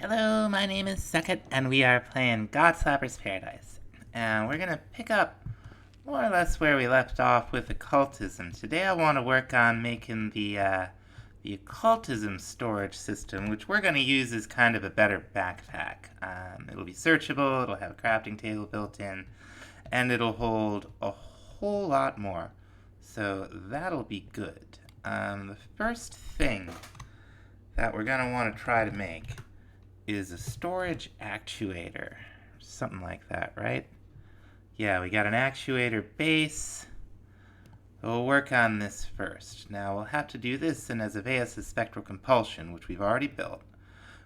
Hello, my name is Suckit, and we are playing Godslapper's Paradise. And we're gonna pick up more or less where we left off with Occultism. Today I want to work on making the Occultism storage system, which we're gonna use as kind of a better backpack. It'll be searchable, it'll have a crafting table built in, and it'll hold a whole lot more. So that'll be good. The first thing that we're gonna want to try to make is a storage actuator. Something like that, right? Yeah, we got an actuator base. We'll work on this first. Now, we'll have to do this in Azaveus' Spectral Compulsion, which we've already built.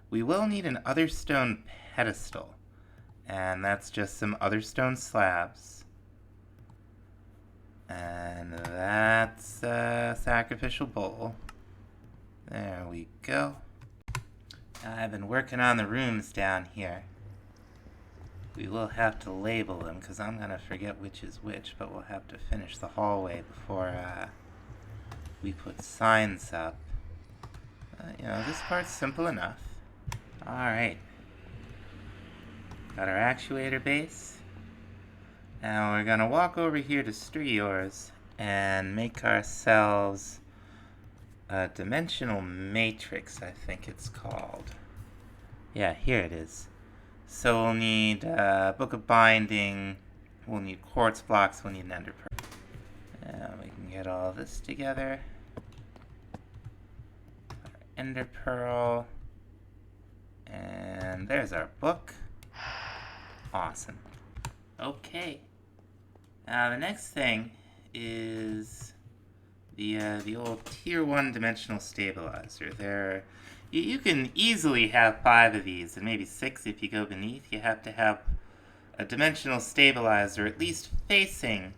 We will need an Otherstone pedestal, and that's just some Otherstone slabs. And that's a sacrificial bowl. There we go. I've been working on the rooms down here. We will have to label them because I'm going to forget which is which, but we'll have to finish the hallway before we put signs up. This part's simple enough. Alright. Got our actuator base. Now we're going to walk over here to Striors and make ourselves a dimensional matrix, I think it's called. Yeah, here it is. So we'll need Book of Binding, we'll need quartz blocks, we'll need an ender pearl. And we can get all this together. Our ender pearl. And there's our book. Awesome. Okay. Now the next thing is the old tier 1 dimensional stabilizer. You can easily have 5 of these, and maybe 6 if you go beneath. You have to have a dimensional stabilizer at least facing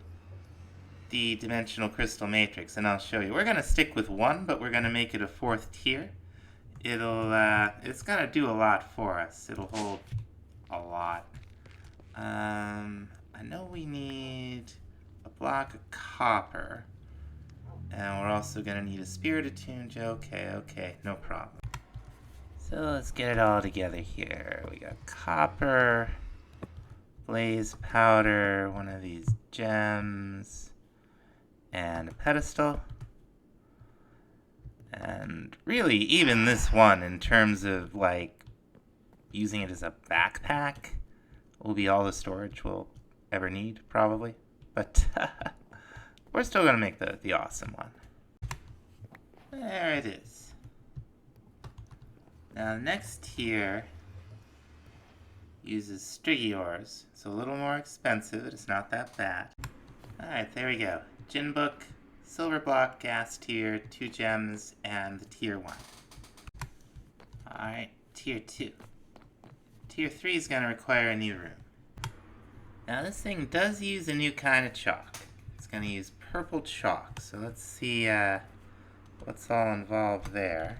the dimensional crystal matrix, and I'll show you. We're going to stick with 1, but we're going to make it a 4th tier. It's going to do a lot for us. It'll hold a lot. I know we need a block of copper. And we're also going to need a spirit attuned. Okay, no problem. So let's get it all together here. We got copper, blaze powder, one of these gems, and a pedestal. And really, even this one, in terms of like using it as a backpack, will be all the storage we'll ever need, probably. But we're still going to make the awesome one. There it is. Now the next tier uses Strigiors. It's a little more expensive, but it's not that bad. Alright, there we go. Gin book, silver block, gas tier, 2 gems, and the tier 1. Alright, tier 2. Tier 3 is going to require a new room. Now this thing does use a new kind of chalk. It's going to use purple chalk, so let's see what's all involved there.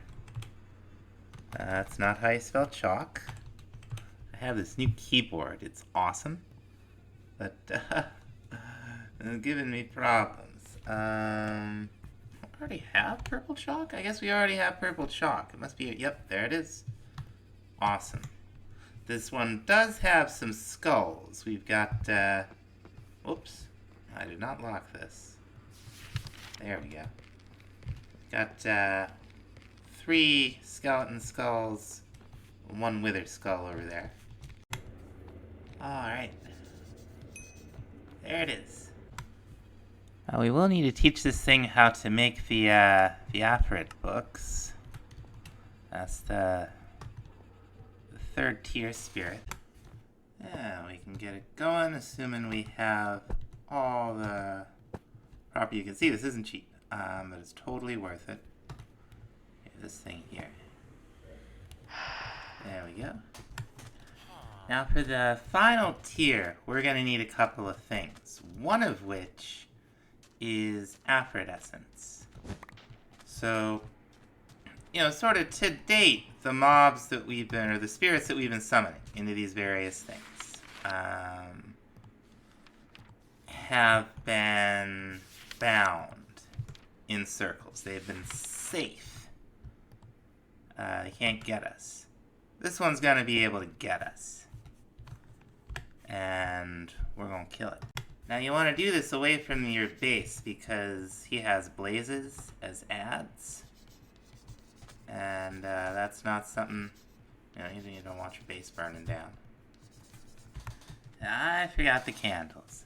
That's not how you spell chalk. I have this new keyboard. It's awesome, but it's giving me problems. I already have purple chalk? I guess we already have purple chalk. It must be, yep, there it is. Awesome. This one does have some skulls. We've got, whoops, I did not lock this. There we go. Got 3 skeleton skulls, 1 wither skull over there. Alright. There it is. We will need to teach this thing how to make the Aphorit books. That's the 3rd tier spirit. Yeah, we can get it going, assuming we have all the property. You can see this isn't cheap, but it's totally worth it. This thing here. There we go. Now for the final tier, we're going to need a couple of things. One of which is Aphorit essence. So, sort of to date, the mobs that we've been, or the spirits that we've been summoning into these various things, have been bound in circles. They've been safe. They can't get us. this one's gonna be able to get us. And we're gonna kill it. Now you want to do this away from your base because he has blazes as ads. And that's not something, you don't want your base burning down. I forgot the candles.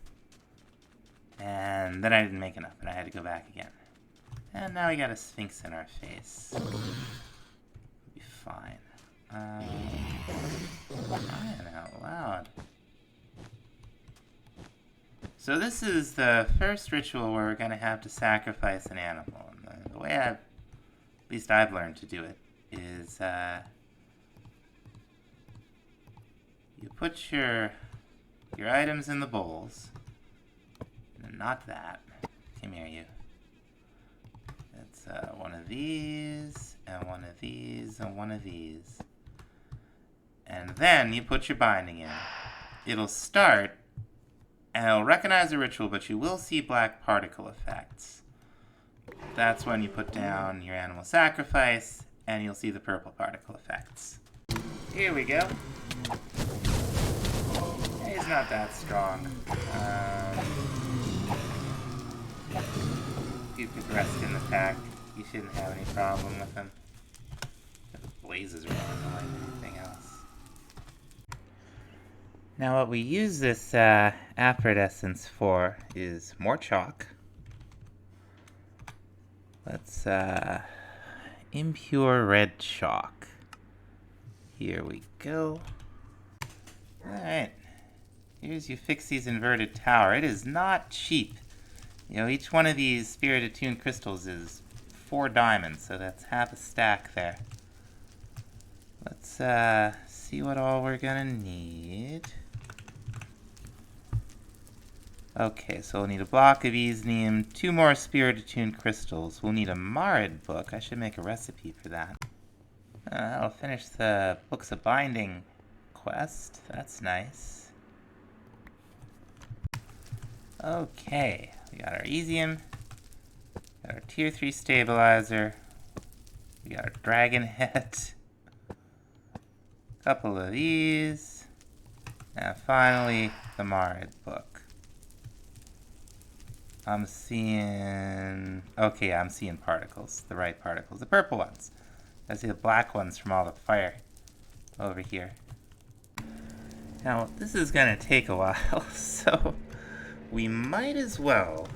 And then I didn't make enough and I had to go back again. And now we got a sphinx in our face. We'll be fine. Crying out loud. So this is the first ritual where we're going to have to sacrifice an animal. And the way at least I've learned to do it, is you put your items in the bowls. And not that. Come here, you. It's one of these, and one of these, and one of these. And then you put your binding in. It'll start, and it'll recognize the ritual, but you will see black particle effects. That's when you put down your animal sacrifice, and you'll see the purple particle effects. Here we go. He's not that strong. You could rest in the pack. You shouldn't have any problem with him. The blazes are more annoying than anything else. Now what we use this Aprid essence for is more chalk. Let's impure red chalk. Here we go. Alright. Here's you fix these inverted tower. It is not cheap. Each one of these spirit attuned crystals is 4 diamonds, so that's half a stack there. Let's see what all we're gonna need. Okay, so we'll need a block of Easneum, 2 more spirit attuned crystals. We'll need a Marid book. I should make a recipe for that. I'll finish the Books of Binding quest. That's nice. Okay, we got our Easium, got our tier 3 stabilizer, we got our dragon head, a couple of these, and finally the Marid book. I'm seeing particles, the right particles, the purple ones. I see the black ones from all the fire over here. Now, this is gonna take a while, so we might as well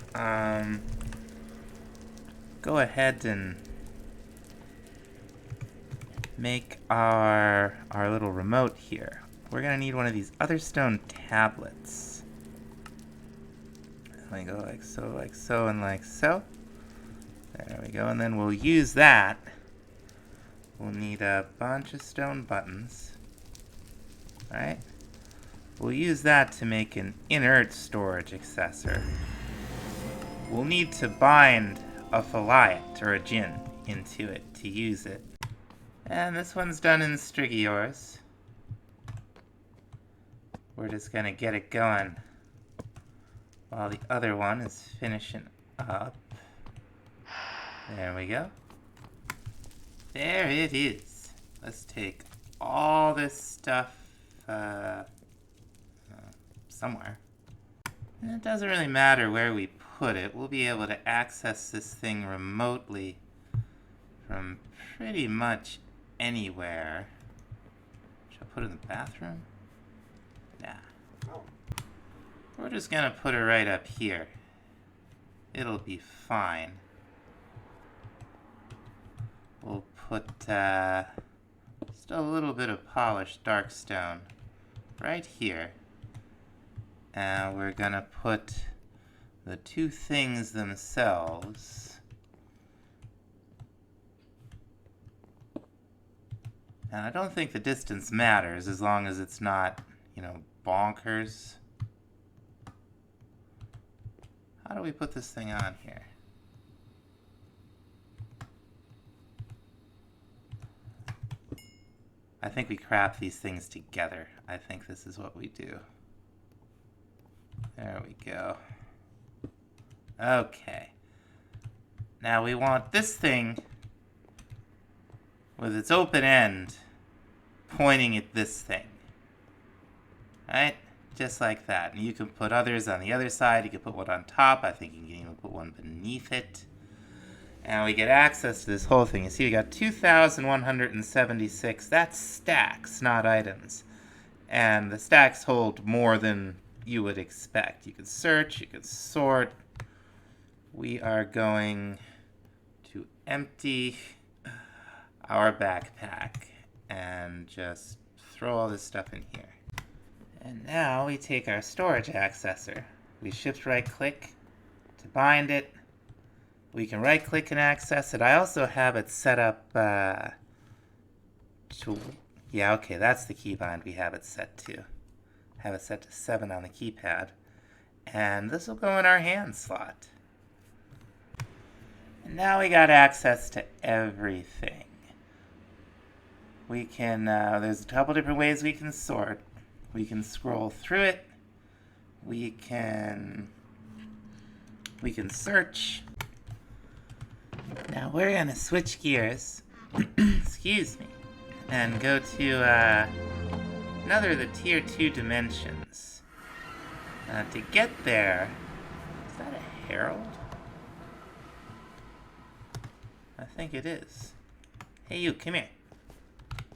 go ahead and make our little remote here. We're gonna need one of these other stone tablets. We go like so, and like so. There we go, and then we'll use that. We'll need a bunch of stone buttons. Alright? We'll use that to make an inert storage accessor. We'll need to bind a Faliat or a Djinn into it to use it. And this one's done in Strigiors. We're just gonna get it going while the other one is finishing up. There we go. There it is. Let's take all this stuff somewhere. And it doesn't really matter where we put it. We'll be able to access this thing remotely from pretty much anywhere. Should I put it in the bathroom? Nah. We're just gonna put it right up here. It'll be fine. We'll put just a little bit of polished dark stone right here. And we're gonna put the 2 things themselves. And I don't think the distance matters as long as it's not, bonkers. How do we put this thing on here? I think we craft these things together. I think this is what we do. There we go. Okay. Now we want this thing with its open end pointing at this thing. Right? Just like that. And you can put others on the other side. You can put one on top. I think you can even put one beneath it. And we get access to this whole thing. You see, we got 2,176. That's stacks, not items. And the stacks hold more than you would expect. You can search, you can sort. We are going to empty our backpack and just throw all this stuff in here. And now we take our storage accessor. We shift right click to bind it. We can right click and access it. I also have it set up to, yeah, okay, that's the keybind we have it set to. Have it set to 7 on the keypad. And this will go in our hand slot. And now we got access to everything. We can, there's a couple different ways we can sort. We can scroll through it. We can search. Now we're gonna switch gears, excuse me, and go to another of the tier 2 dimensions. To get there, is that a herald? I think it is. Hey you, come here.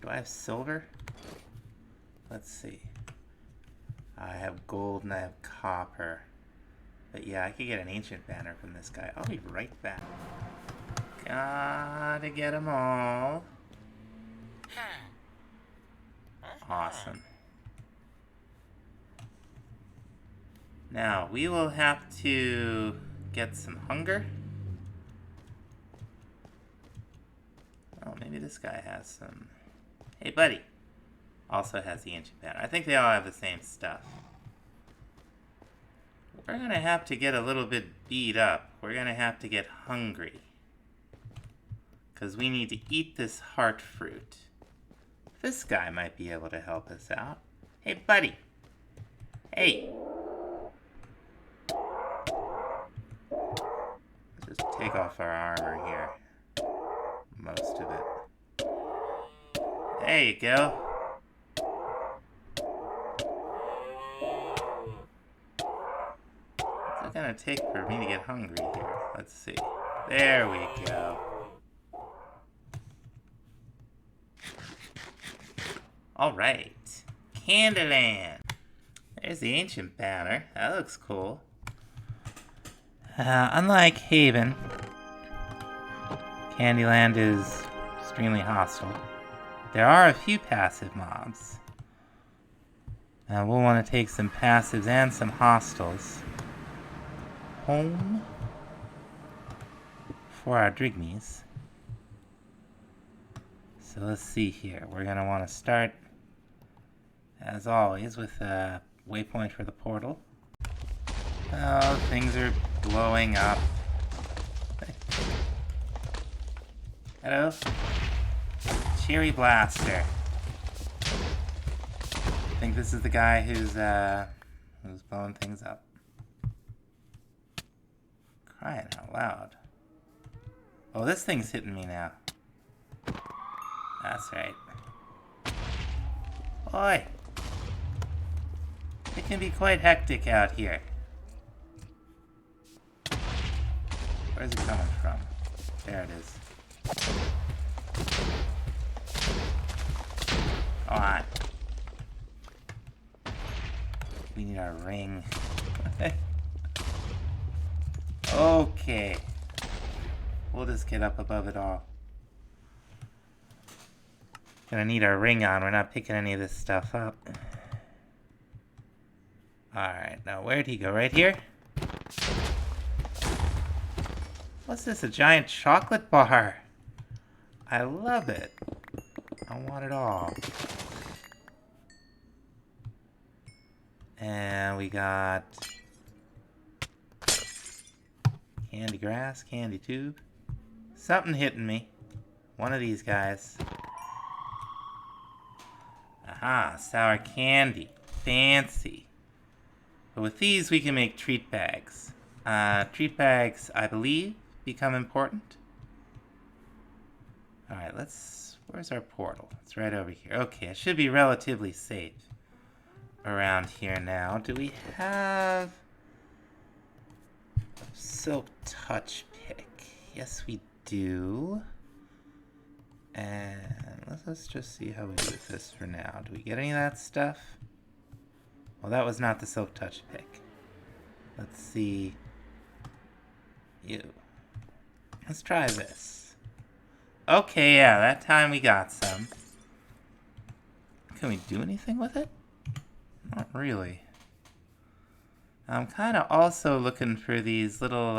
Do I have silver? Let's see. I have gold and I have copper. But yeah, I could get an ancient banner from this guy. I'll be right back. Gotta get them all. Awesome. Now, we will have to get some hunger. Oh, maybe this guy has some. Hey, buddy. Also has the ancient banner. I think they all have the same stuff. We're gonna have to get a little bit beat up. We're gonna have to get hungry. Because we need to eat this heart fruit. This guy might be able to help us out. Hey, buddy. Hey. Let's just take off our armor here. Most of it. There you go. What's it gonna take for me to get hungry here? Let's see. There we go. Alright, Candyland. There's the ancient banner. That looks cool. Unlike Haven, Candyland is extremely hostile. There are a few passive mobs. We'll want to take some passives and some hostiles home for our Drigmies. So let's see here. We're going to want to start, as always, with a waypoint for the portal. Oh, things are blowing up. Hello? Cherry Blaster. I think this is the guy who's blowing things up. Crying out loud. Oh, this thing's hitting me now. That's right. Oi! It can be quite hectic out here. Where's it coming from? There it is. Come on. We need our ring. Okay. We'll just get up above it all. Gonna need our ring on. We're not picking any of this stuff up. Alright, now where'd he go? Right here? What's this? A giant chocolate bar? I love it. I want it all. And we got candy grass, candy tube. Something hitting me. One of these guys. Aha, sour candy. Fancy. But with these we can make treat bags. Treat bags, I believe, become important. Alright, let's Where's our portal? It's right over here. Okay, it should be relatively safe around here now. Do we have a silk touch pick? Yes, we do. And let's just see how we do with this for now. Do we get any of that stuff? Well, that was not the silk touch pick. Let's see. You. Let's try this. Okay, yeah, that time we got some. Can we do anything with it? Not really. I'm kind of also looking for these little,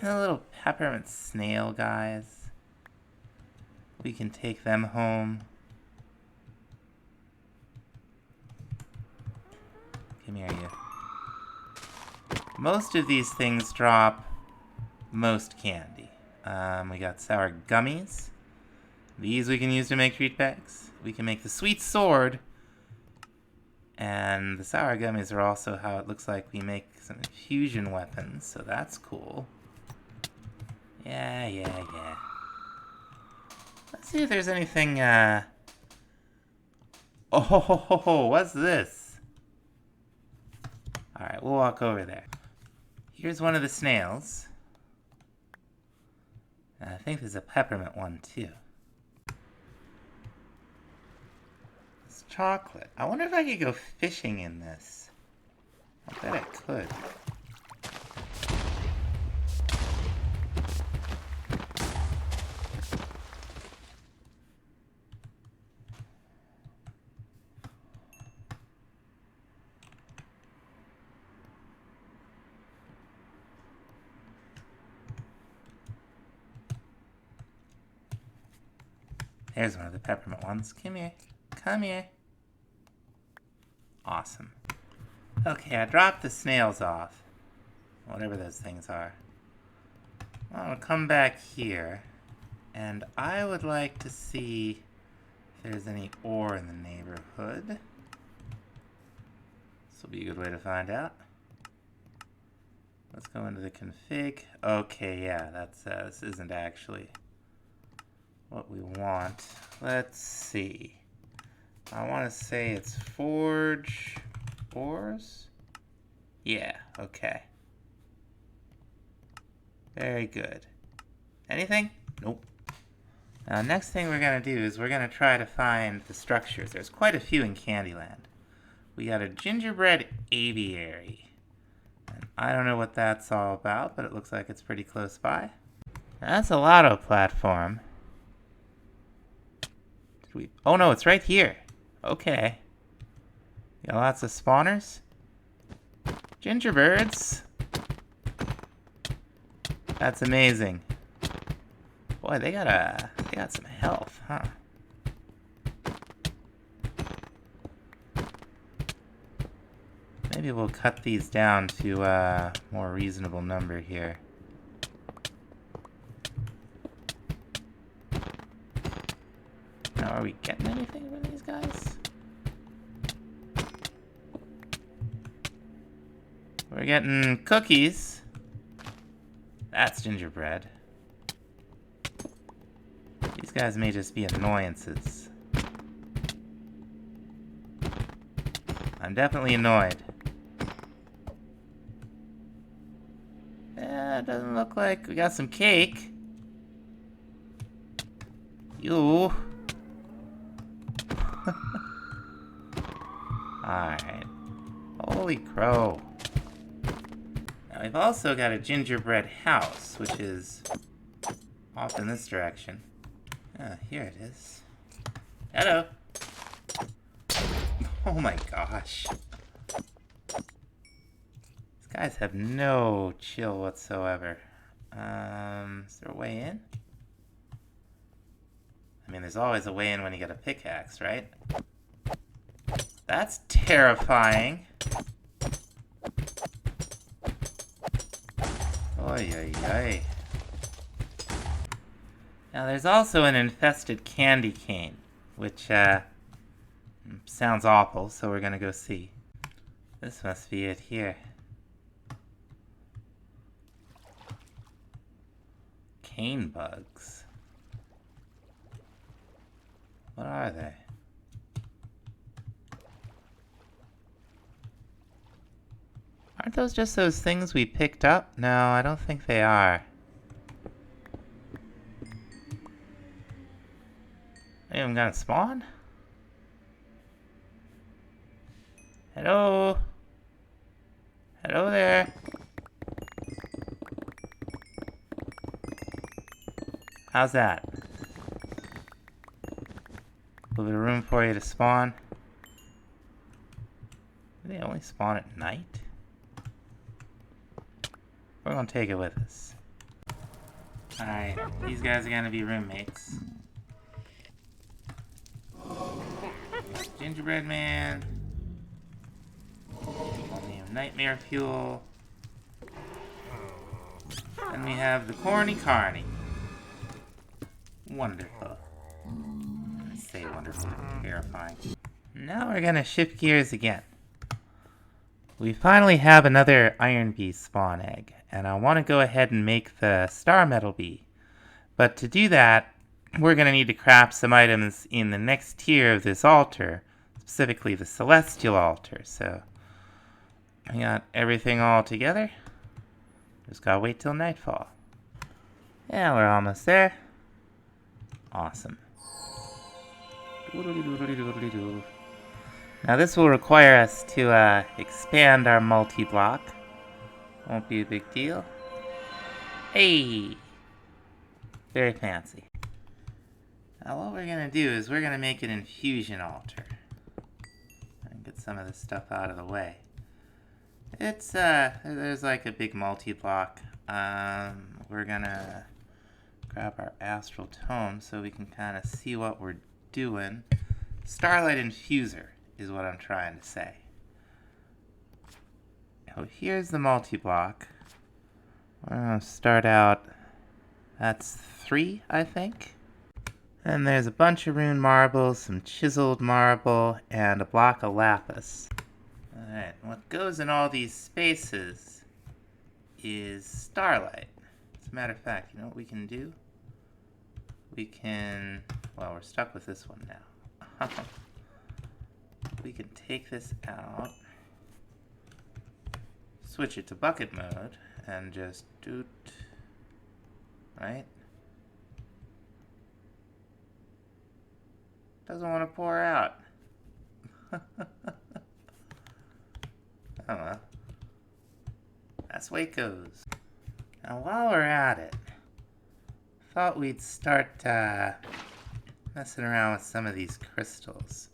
little peppermint snail guys. We can take them home. Come here, you. Most of these things drop most candy. We got sour gummies. These we can use to make treat bags. We can make the sweet sword. And the sour gummies are also how it looks like we make some fusion weapons, so that's cool. Yeah. Let's see if there's anything, Oh, what's this? Alright, we'll walk over there. Here's one of the snails. And I think there's a peppermint one, too. It's chocolate. I wonder if I could go fishing in this. I bet I could. There's one of the peppermint ones. Come here. Come here. Awesome. Okay, I dropped the snails off. Whatever those things are. I'll come back here. And I would like to see if there's any ore in the neighborhood. This will be a good way to find out. Let's go into the config. Okay, yeah, that's this isn't actually what we want. Let's see. I want to say it's forge ores. Yeah, okay. Very good. Anything? Nope. Now, next thing we're going to do is we're going to try to find the structures. There's quite a few in Candyland. We got a gingerbread aviary. And I don't know what that's all about, but it looks like it's pretty close by. That's a lotto platform. Oh no, it's right here. Okay. Got lots of spawners. Gingerbirds. That's amazing. Boy, they got some health, huh? Maybe we'll cut these down to a more reasonable number here. Now, are we getting anything from these guys? We're getting cookies. That's gingerbread. These guys may just be annoyances. I'm definitely annoyed. Yeah, it doesn't look like we got some cake. You. Alright. Holy crow. Now we've also got a gingerbread house, which is off in this direction. Ah, here it is. Hello. Oh my gosh. These guys have no chill whatsoever. Is there a way in? I mean, there's always a way in when you get a pickaxe, right? That's terrifying. Oy, oy, oy. Now, there's also an infested candy cane, which, sounds awful, so we're gonna go see. This must be it here. Cane bugs. What are they? Aren't those just those things we picked up? No, I don't think they are. Are you gonna spawn? Hello? Hello there? How's that? A little bit of room for you to spawn. Do they only spawn at night? We're gonna take it with us. Alright, these guys are gonna be roommates. Gingerbread Man. We'll name Nightmare Fuel. And we have the Corny Carny. Wonderful. I say wonderful, terrifying. Now we're gonna shift gears again. We finally have another Iron Bee spawn egg, and I want to go ahead and make the Star Metal Bee. But to do that, we're going to need to craft some items in the next tier of this altar, specifically the Celestial Altar. So, I got everything all together. Just gotta wait till nightfall. Yeah, we're almost there. Awesome. Now this will require us to expand our multi-block. Won't be a big deal. Hey! Very fancy. Now what we're gonna do is we're gonna make an infusion altar. And get some of this stuff out of the way. It's, there's like a big multi-block. We're gonna grab our astral tome so we can kind of see what we're doing. Starlight Infuser is what I'm trying to say. So here's the multi-block. We're gonna start out, that's 3, I think. And there's a bunch of rune marbles, some chiseled marble, and a block of lapis. Alright, what goes in all these spaces is starlight. As a matter of fact, you know what we can do? We can, well, we're stuck with this one now. We can take this out, switch it to bucket mode, and just doot, right? Doesn't want to pour out. Oh well. That's the way it goes. Now while we're at it, thought we'd start messing around with some of these crystals.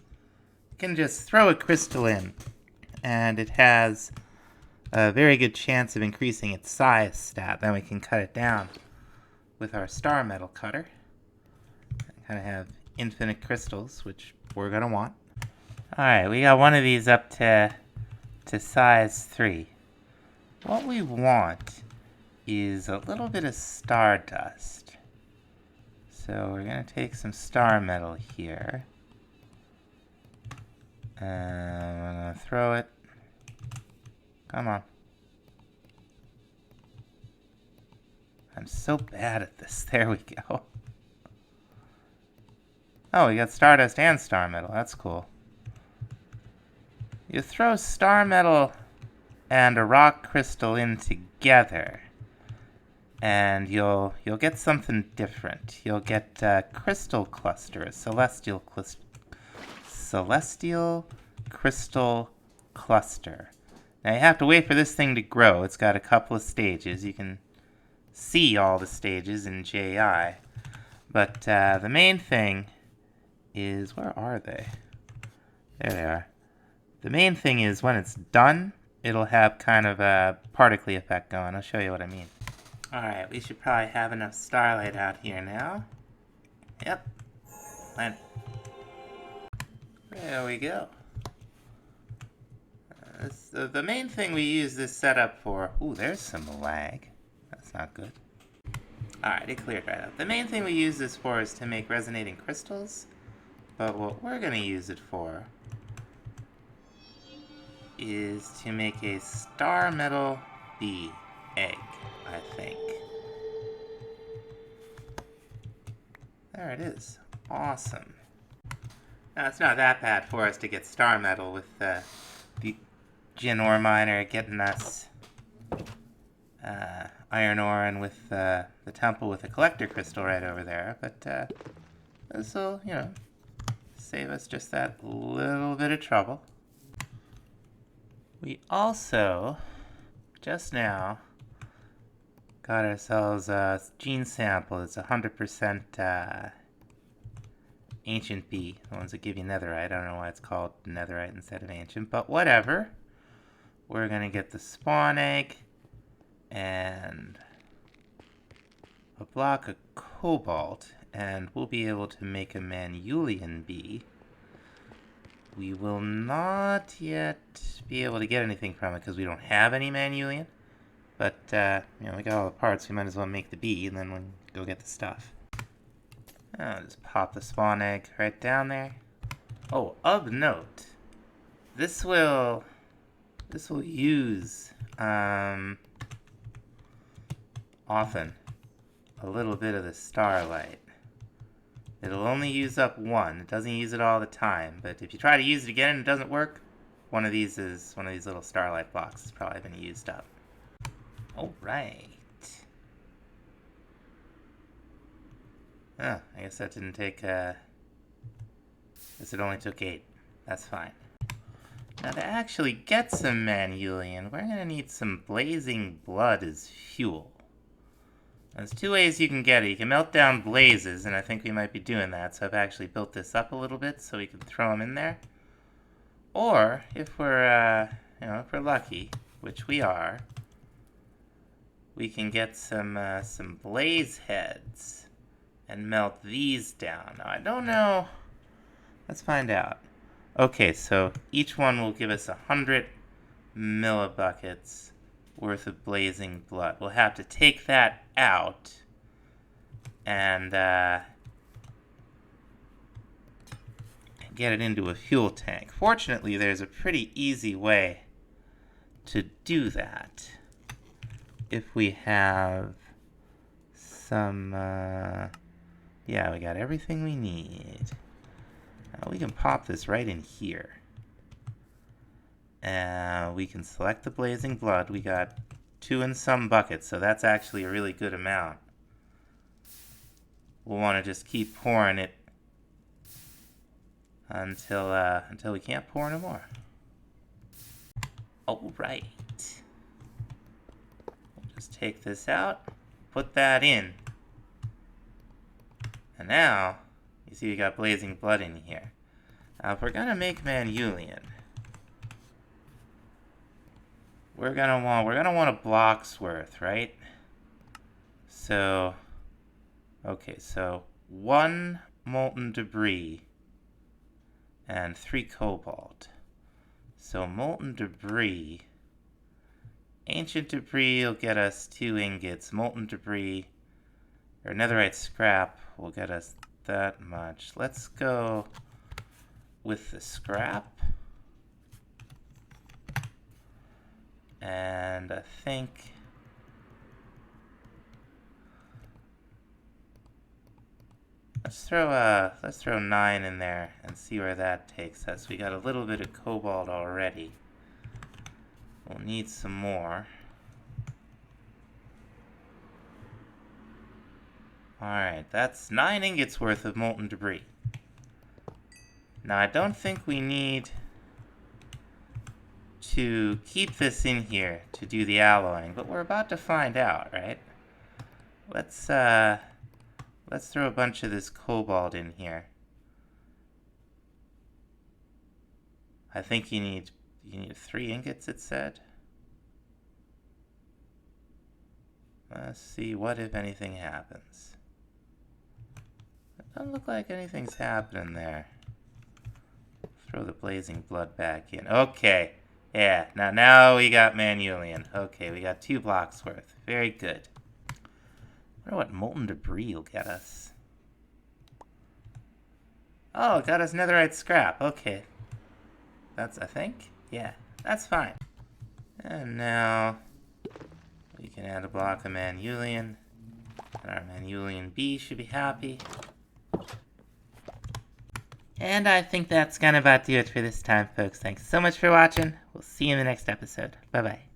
You can just throw a crystal in, and it has a very good chance of increasing its size stat. Then we can cut it down with our star metal cutter. Kind of have infinite crystals, which we're gonna want. Alright, we got one of these up to size 3. What we want is a little bit of stardust. So we're gonna take some star metal here. And we're gonna throw it. Come on. I'm so bad at this. There we go. Oh, we got stardust and star metal. That's cool. You throw star metal and a rock crystal in together, and you'll get something different. You'll get a crystal cluster, a celestial crystal cluster. Now you have to wait for this thing to grow. It's got a couple of stages. You can see all the stages in JI. But the main thing is, where are they? There they are. The main thing is when it's done, it'll have kind of a particle effect going. I'll show you what I mean. Alright, we should probably have enough starlight out here now. Yep. Plenty. There we go. The main thing we use this setup for... Ooh, there's some lag. That's not good. Alright, it cleared right up. The main thing we use this for is to make resonating crystals. But what we're going to use it for is to make a star metal bee egg, I think. There it is. Awesome. Now, it's not that bad for us to get star metal with the Gin ore miner getting us iron ore, and with the temple with the collector crystal right over there. But this will, you know, save us just that little bit of trouble. We also, just now, got ourselves a gene sample. It's 100% ancient bee, the ones that give you netherite. I don't know why it's called netherite instead of ancient, but whatever. We're gonna get the spawn egg and a block of cobalt, and we'll be able to make a Manuelian bee. We will not yet be able to get anything from it because we don't have any Manuelian. But, you know, we got all the parts, we might as well make the bee, and then we'll go get the stuff. I'll just pop the spawn egg right down there. Oh, of note, this will use, often a little bit of the starlight. It'll only use up one. It doesn't use it all the time, but if you try to use it again and it doesn't work, one of these little starlight blocks has probably been used up. All right. Oh, I guess that didn't take, I guess it only took 8. That's fine. Now, to actually get some Manuelian, we're gonna need some blazing blood as fuel. There's 2 ways you can get it. You can melt down blazes, and I think we might be doing that, so I've actually built this up a little bit so we can throw them in there. Or, if we're, you know, if we're lucky, which we are, we can get some blaze heads and melt these down. Now, I don't know. Let's find out. Okay, so each one will give us 100 millibuckets worth of blazing blood. We'll have to take that out and get it into a fuel tank. Fortunately, there's a pretty easy way to do that. If we have some, yeah, we got everything we need. Now we can pop this right in here. We can select the blazing blood. We got 2 and some buckets, so that's actually a really good amount. We'll want to just keep pouring it until we can't pour no more. All right. We'll just take this out, put that in, and now you see we got blazing blood in here. Now, if we're gonna make Manuelian, we're gonna want a block's worth, right? So, okay, so 1 molten debris and 3 cobalt. So molten debris, ancient debris will get us 2 ingots. Molten debris, or netherite scrap, will get us that much. Let's go with the scrap. And I think let's throw 9 in there and see where that takes us. We got a little bit of cobalt already. We'll need some more. Alright, that's 9 ingots worth of molten debris. Now, I don't think we need to keep this in here to do the alloying, but we're about to find out, right? Let's throw a bunch of this cobalt in here. I think you need 3 ingots, it said. Let's see what, if anything, happens. It doesn't look like anything's happening there. Throw the blazing blood back in. Okay. Yeah, now we got Manuelian. Okay, we got 2 blocks worth. Very good. I wonder what molten debris will get us. Oh, it got us netherite scrap. Okay. That's, I think? Yeah, that's fine. And now we can add a block of Manuelian. And our Manuelian bee should be happy. And I think that's gonna about do it for this time, folks. Thanks so much for watching. We'll see you in the next episode. Bye-bye.